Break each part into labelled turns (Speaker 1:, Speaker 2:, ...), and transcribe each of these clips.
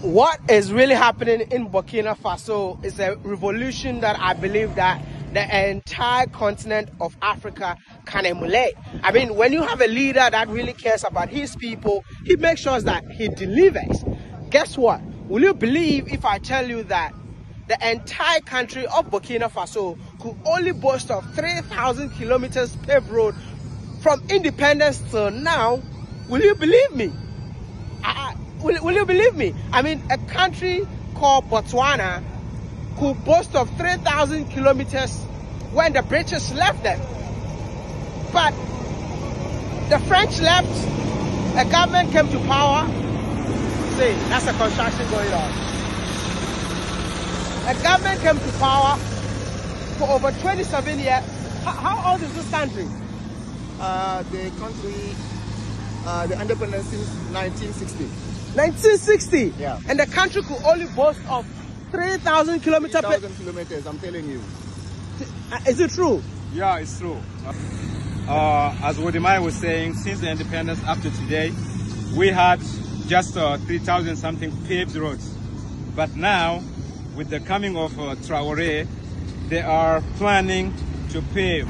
Speaker 1: What is really happening in Burkina Faso is a revolution that I believe that the entire continent of Africa can emulate. I mean, when you have a leader that really cares about his people, he makes sure that he delivers. Guess what? Will you believe if I tell you that the entire country of Burkina Faso could only boast of 3,000 kilometers paved road from independence till now? Will you believe me? Will you believe me? I mean, a country called Botswana could boast of 3,000 kilometers when the British left them. But the French left, a government came to power. See, that's a construction going on. A government came to power for over 27 years. How old is this country?
Speaker 2: The country, the independence since 1960.
Speaker 1: 1960?
Speaker 2: Yeah.
Speaker 1: And the country could only boast of 3,000 kilometers.
Speaker 2: 3,000 kilometers, I'm telling you.
Speaker 1: Is it true?
Speaker 3: Yeah, it's true. As Wodemaya was saying, since the independence up to today, we had just 3,000 something paved roads. But now, with the coming of Traore, they are planning to pave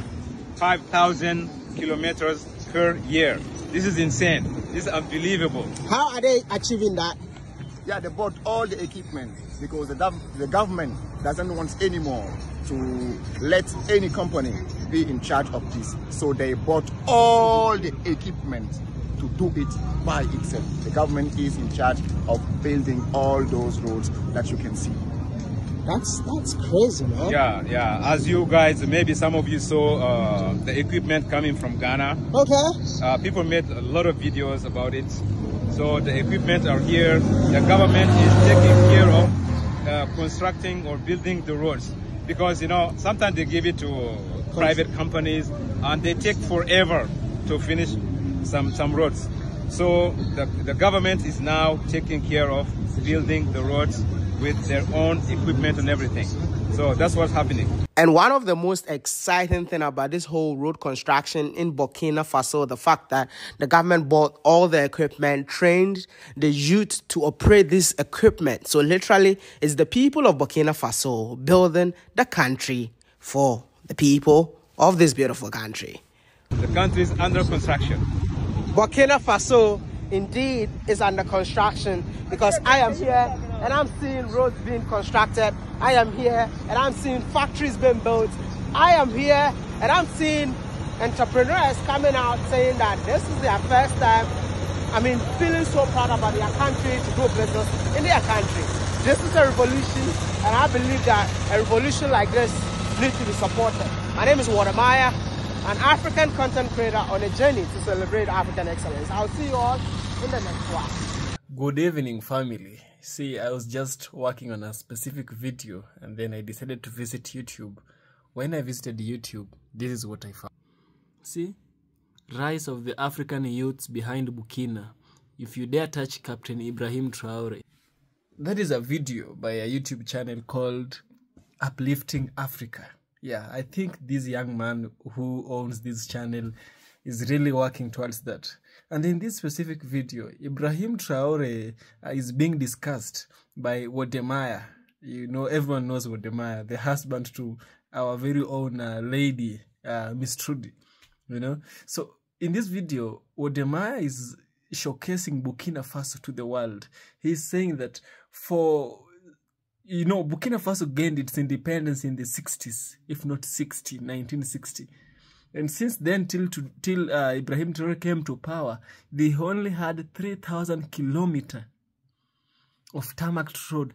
Speaker 3: 5,000 kilometers per year. This is insane. This is unbelievable.
Speaker 1: How are they achieving that?
Speaker 2: Yeah, they bought all the equipment because the government doesn't want anymore to let any company be in charge of this. So they bought all the equipment to do it by itself. The government is in charge of building all those roads that you can see.
Speaker 1: That's crazy, man.
Speaker 3: Yeah. As you guys, maybe some of you saw the equipment coming from Ghana.
Speaker 1: Okay.
Speaker 3: People made a lot of videos about it. So the equipment are here. The government is taking care of constructing or building the roads. Because, you know, sometimes they give it to private companies and they take forever to finish some roads. So the government is now taking care of building the roads with their own equipment and everything. So that's what's happening.
Speaker 1: And one of the most exciting thing about this whole road construction in Burkina Faso, the fact that the government bought all the equipment, trained the youth to operate this equipment. So literally, it's the people of Burkina Faso building the country for the people of this beautiful country.
Speaker 3: The country is under construction.
Speaker 1: Burkina Faso indeed is under construction because I am here and I'm seeing roads being constructed. I am here and I'm seeing factories being built. I am here and I'm seeing entrepreneurs coming out saying that this is their first time, feeling so proud about their country to do business in their country. This is a revolution and I believe that a revolution like this needs to be supported. My name is Wodemaya, an African content creator on a journey to celebrate African excellence. I'll see you all in the next one.
Speaker 4: Good evening, family. See, I was just working on a specific video and then I decided to visit YouTube. When I visited YouTube, this is what I found. See? Rise of the African youths behind Burkina. If you dare touch Captain Ibrahim Traore. That is a video by a YouTube channel called Uplifting Africa. Yeah, I think this young man who owns this channel is really working towards that. And in this specific video, Ibrahim Traore is being discussed by Wodemaya. You know, everyone knows Wodemaya, the husband to our very own lady, Miss Trudy. You know, so in this video, Wodemaya is showcasing Burkina Faso to the world. He's saying that Burkina Faso gained its independence in the 60s, if not 1960. And since then, till Ibrahim Traore came to power, they only had 3,000 kilometers of tarmac road.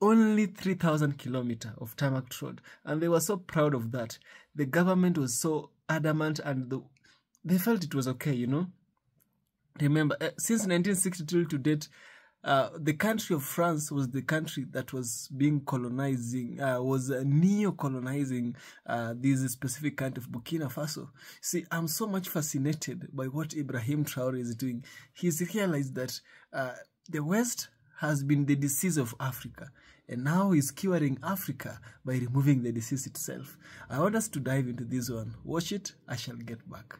Speaker 4: Only 3,000 kilometers of tarmac road. And they were so proud of that. The government was so adamant and they felt it was okay, you know. Remember, since 1960 till to date, the country of France was the country that was being neo-colonizing this specific kind of Burkina Faso. See, I'm so much fascinated by what Ibrahim Traore is doing. He's realized that the West has been the disease of Africa, and now he's curing Africa by removing the disease itself. I want us to dive into this one. Watch it, I shall get back.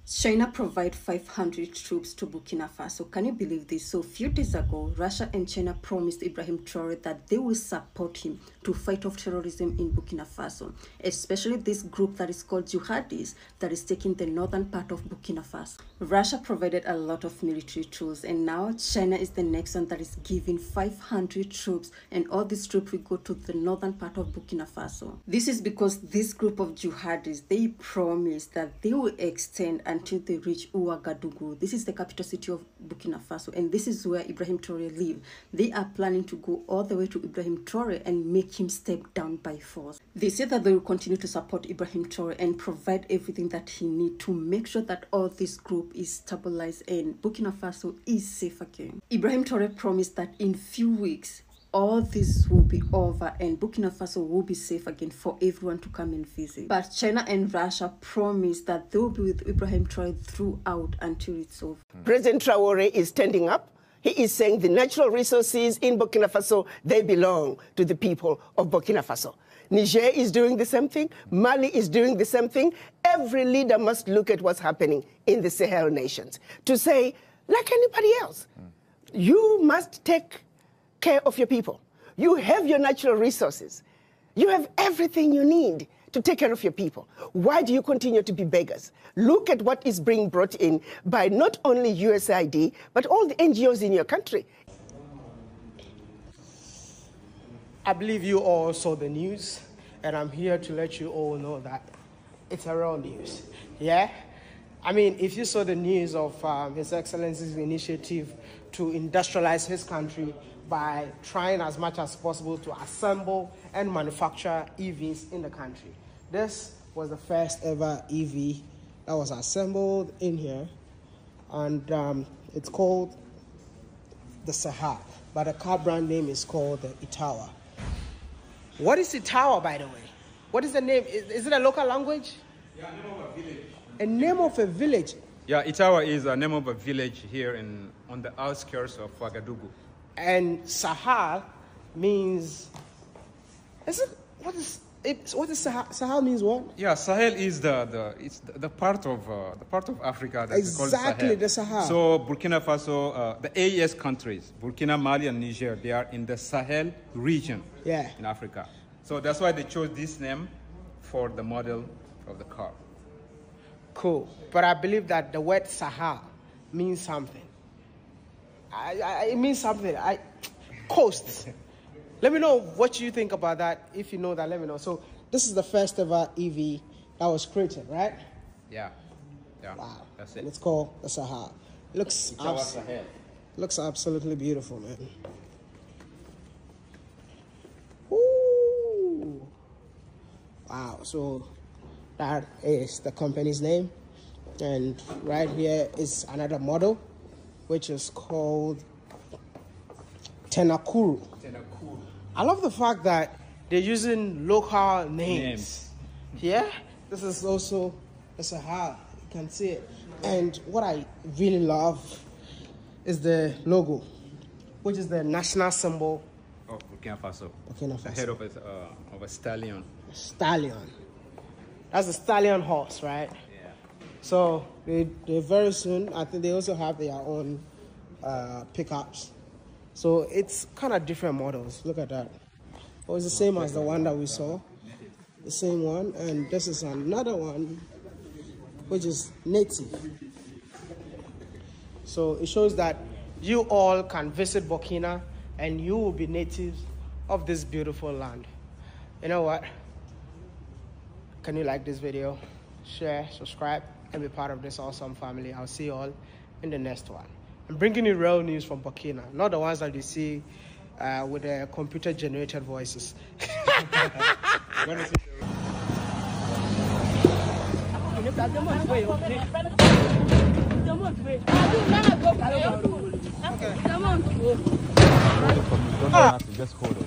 Speaker 5: China provide 500 troops to Burkina Faso. Can you believe this? So a few days ago, Russia and China promised Ibrahim Traore that they will support him to fight off terrorism in Burkina Faso, especially this group that is called jihadis that is taking the northern part of Burkina Faso. Russia provided a lot of military tools, and now China is the next one that is giving 500 troops, and all these troops will go to the northern part of Burkina Faso. This is because this group of jihadis, they promised that they will extend until they reach Ouagadougou. This is the capital city of Burkina Faso, and this is where Ibrahim Traore lives. They are planning to go all the way to Ibrahim Traore and make him step down by force. They say that they will continue to support Ibrahim Traore and provide everything that he needs to make sure that all this group is stabilized and Burkina Faso is safe again. Ibrahim Traore promised that in few weeks, all this will be over and Burkina Faso will be safe again for everyone to come and visit. But China and Russia promised that they will be with Ibrahim Traore throughout until it's over.
Speaker 1: President Traore is standing up. He is saying the natural resources in Burkina Faso, they belong to the people of Burkina Faso. Niger is doing the same thing. Mali is doing the same thing. Every leader must look at what's happening in the Sahel nations to say, like anybody else, you must take care of your people. You have your natural resources. You have everything you need to take care of your people. Why do you continue to be beggars? Look at what is being brought in by not only USAID, but all the NGOs in your country. I believe you all saw the news, and I'm here to let you all know that it's a real news. Yeah? I mean, if you saw the news of His Excellency's initiative to industrialize his country by trying as much as possible to assemble and manufacture EVs in the country. This was the first ever EV that was assembled in here, and it's called the Sahel, but the car brand name is called the Itawa. What is Itawa, by the way? What is the name? Is it a local language?
Speaker 3: Yeah, name of a village.
Speaker 1: A name of a village?
Speaker 3: Yeah, Itawa is a name of a village here on the outskirts of Ouagadougou.
Speaker 1: And Sahel means, what is Sahel? Sahel means what?
Speaker 3: Yeah, Sahel is the part of Africa that's
Speaker 1: exactly
Speaker 3: called Sahel.
Speaker 1: The Sahel.
Speaker 3: So Burkina Faso, the AES countries, Burkina, Mali, and Niger, they are in the Sahel region.
Speaker 1: Yeah.
Speaker 3: In Africa. So that's why they chose this name for the model of the car.
Speaker 1: Cool, but I believe that the word Sahel means something. It means something. Coast. Let me know what you think about that. If you know that, let me know. So this is the first ever EV that was created, right?
Speaker 3: Yeah. Yeah.
Speaker 1: Wow.
Speaker 3: That's it.
Speaker 1: And it's called the Sahel. Looks absolutely beautiful, man. Ooh. Wow. So that is the company's name, and right here is another model, which is called Tenakuru. I love the fact that they're using local names. Yeah, this is also the Sahel. You can see it. And what I really love is the logo, which is the national symbol
Speaker 3: of Burkina Faso.
Speaker 1: Burkina Faso.
Speaker 3: The head of a stallion.
Speaker 1: Stallion. That's the stallion horse, right?
Speaker 3: Yeah.
Speaker 1: So they very soon, I think they also have their own pickups. So it's kind of different models. Look at that. Oh, it's the same as the one that we saw. The same one. And this is another one, which is native. So it shows that you all can visit Burkina and you will be natives of this beautiful land. You know what? Can you like this video, share, subscribe, and be part of this awesome family? I'll see you all in the next one. I'm bringing you real news from Burkina, not the ones that you see with the computer-generated voices.
Speaker 6: Just hold it.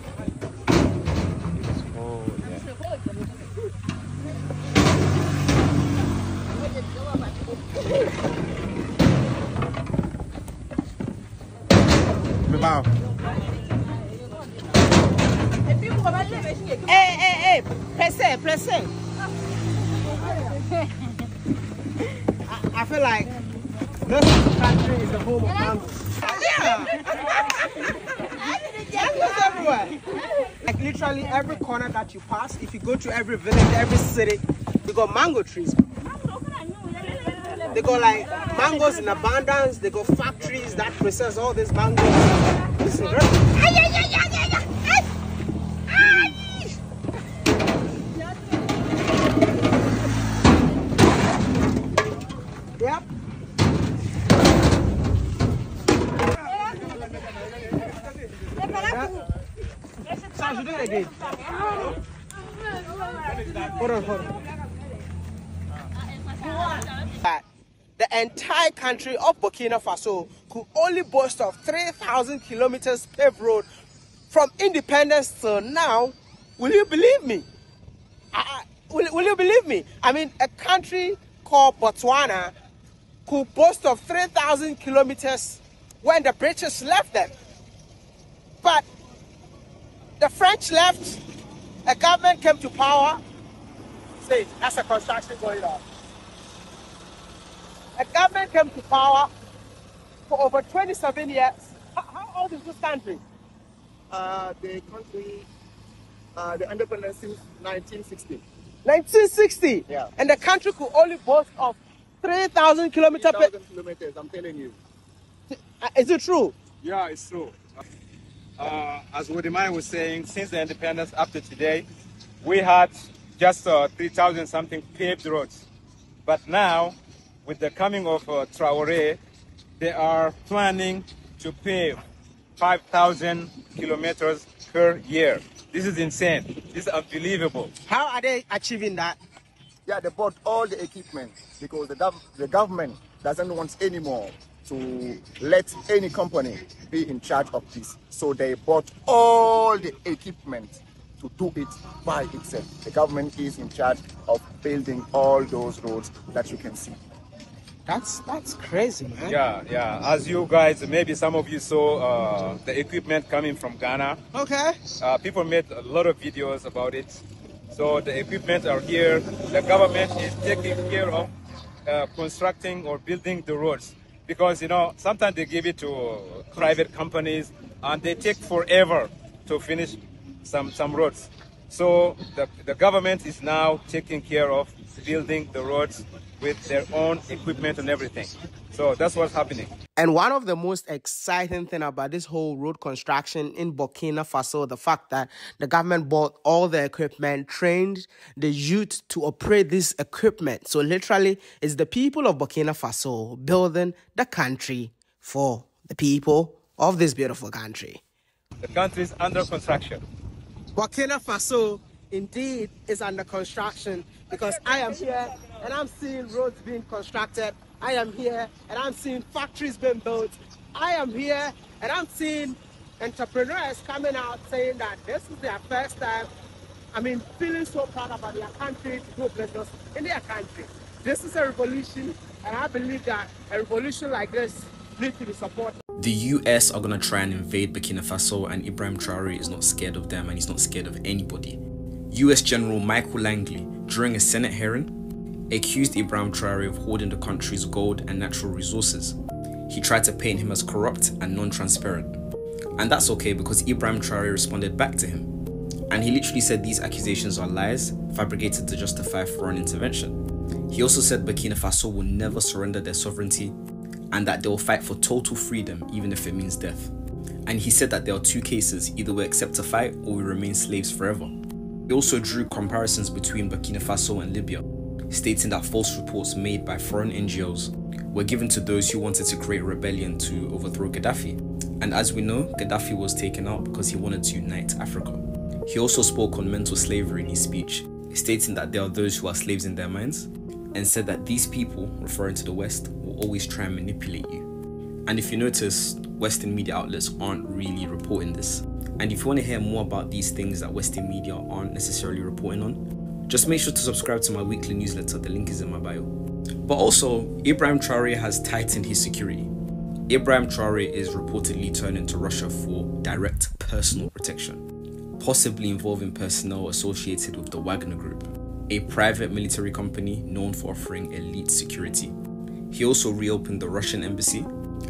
Speaker 1: Pressez. I feel like this country is the home of mangoes. Yeah! Mangoes everywhere. Like literally every corner that you pass, if you go to every village, every city, you got mango trees. They got like mangoes in abundance. They got factories that process all these mangoes. This is yep. So you do it again. Hold on. The entire country of Burkina Faso could only boast of 3,000 kilometers paved road from independence till now. Will you believe me? Will you believe me? I mean, a country called Botswana could boast of 3,000 kilometers when the British left them. But the French left, a government came to power. See, that's a construction going on. A government came to power for over 27 years. How old is this country?
Speaker 2: The country, the independence since 1960.
Speaker 1: 1960?
Speaker 2: Yeah.
Speaker 1: And the country could only boast of 3,000 kilometers.
Speaker 2: 3,000 kilometers, I'm telling you.
Speaker 1: Is it true?
Speaker 3: Yeah, it's true. As Wodimai was saying, since the independence up to today, we had just 3,000 something paved roads. But now, with the coming of Traore, they are planning to pave 5,000 kilometers per year. This is insane. This is unbelievable.
Speaker 1: How are they achieving that?
Speaker 2: Yeah, they bought all the equipment because the government doesn't want anymore to let any company be in charge of this. So they bought all the equipment to do it by itself. The government is in charge of building all those roads that you can see.
Speaker 1: That's crazy, man.
Speaker 3: Yeah. As you guys, maybe some of you saw the equipment coming from Ghana.
Speaker 1: Okay.
Speaker 3: People made a lot of videos about it. So the equipment are here. The government is taking care of constructing or building the roads. Because, you know, sometimes they give it to private companies and they take forever to finish some roads. So the government is now taking care of building the roads with their own equipment and everything. So that's what's happening.
Speaker 1: And one of the most exciting thing about this whole road construction in Burkina Faso, the fact that the government bought all the equipment, trained the youth to operate this equipment. So literally, it's the people of Burkina Faso building the country for the people of this beautiful country.
Speaker 3: The country is under construction.
Speaker 1: Burkina Faso indeed is under construction because I am here and I'm seeing roads being constructed. I am here and I'm seeing factories being built. I am here and I'm seeing entrepreneurs coming out saying that this is their first time. I mean, feeling so proud about their country to do business in their country. This is a revolution, and I believe that a revolution like this needs to be supported.
Speaker 4: The US are gonna try and invade Burkina Faso, and Ibrahim Traore is not scared of them, and he's not scared of anybody. US General Michael Langley, during a Senate hearing, accused Ibrahim Traore of hoarding the country's gold and natural resources. He tried to paint him as corrupt and non-transparent. And that's okay because Ibrahim Traore responded back to him. And he literally said these accusations are lies, fabricated to justify foreign intervention. He also said Burkina Faso will never surrender their sovereignty and that they will fight for total freedom even if it means death. And he said that there are two cases, either we accept to fight or we remain slaves forever. He also drew comparisons between Burkina Faso and Libya, stating that false reports made by foreign NGOs were given to those who wanted to create a rebellion to overthrow Gaddafi. And as we know, Gaddafi was taken out because he wanted to unite Africa. He also spoke on mental slavery in his speech, stating that there are those who are slaves in their minds, and said that these people, referring to the West, will always try and manipulate you. And if you notice, Western media outlets aren't really reporting this. And if you want to hear more about these things that Western media aren't necessarily reporting on, just make sure to subscribe to my weekly newsletter, the link is in my bio. But also, Ibrahim Traore has tightened his security. Ibrahim Traore is reportedly turning to Russia for direct personal protection, possibly involving personnel associated with the Wagner Group, a private military company known for offering elite security.
Speaker 7: He also reopened the Russian embassy,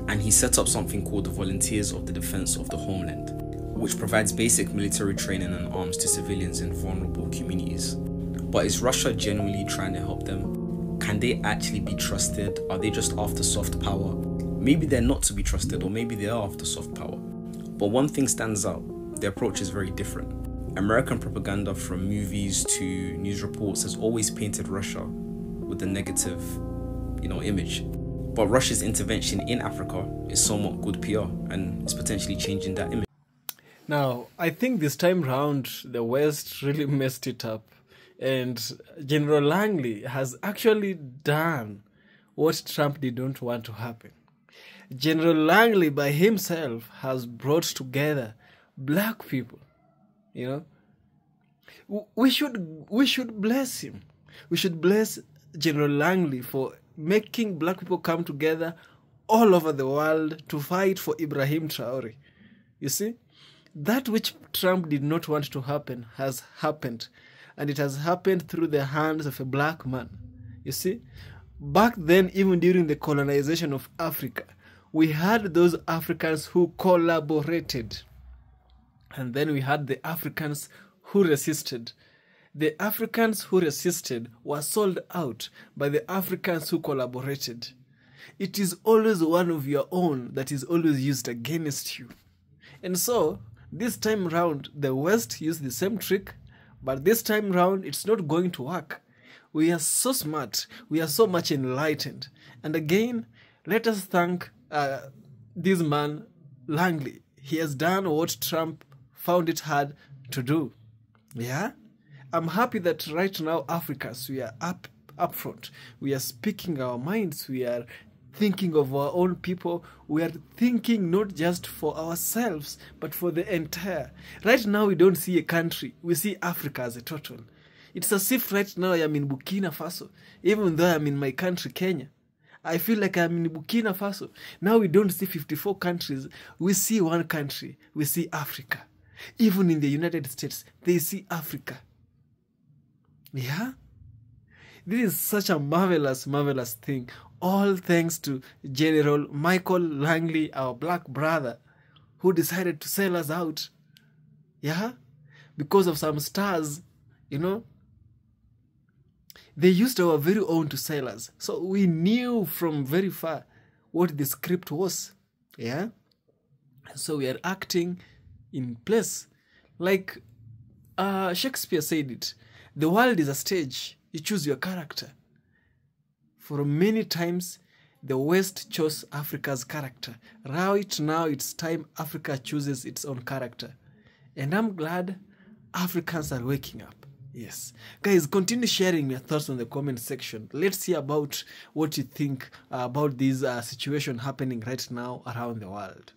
Speaker 7: and he set up something called the Volunteers of the Defense of the Homeland, which provides basic military training and arms to civilians in vulnerable communities. But is Russia genuinely trying to help them? Can they actually be trusted? Are they just after soft power? Maybe they're not to be trusted, or maybe they are after soft power. But one thing stands out: their approach is very different. American propaganda, from movies to news reports, has always painted Russia with a negative, image. But Russia's intervention in Africa is somewhat good PR, and it's potentially changing that image.
Speaker 4: Now, I think this time round, the West really messed it up. And General Langley has actually done what Trump did not want to happen. General Langley by himself has brought together black people. We should bless him. We should bless General Langley for making black people come together all over the world to fight for Ibrahim Traore. You see, that which Trump did not want to happen has happened, and it has happened through the hands of a black man. You see, back then, even during the colonization of Africa, we had those Africans who collaborated, and then we had the Africans who resisted. The Africans who resisted were sold out by the Africans who collaborated. It is always one of your own that is always used against you. And so, this time round, the West used the same trick, but this time round, it's not going to work. We are so smart. We are so much enlightened. And again, let us thank this man, Langley. He has done what Trump found it hard to do. Yeah? I'm happy that right now, Africans, we are up front. We are speaking our minds. We are thinking of our own people. We are thinking not just for ourselves, but for the entire. Right now, we don't see a country. We see Africa as a total. It's as if right now I am in Burkina Faso, even though I'm in my country, Kenya. I feel like I'm in Burkina Faso. Now we don't see 54 countries. We see one country. We see Africa. Even in the United States, they see Africa. Yeah? This is such a marvelous, marvelous thing. All thanks to General Michael Langley, our black brother, who decided to sell us out. Yeah? Because of some stars, They used our very own to sell us. So we knew from very far what the script was. Yeah? So we are acting in place. Like Shakespeare said it. The world is a stage. You choose your character. For many times, the West chose Africa's character. Right now, it's time Africa chooses its own character. And I'm glad Africans are waking up. Yes. Guys, continue sharing your thoughts on the comment section. Let's see about what you think about this situation happening right now around the world.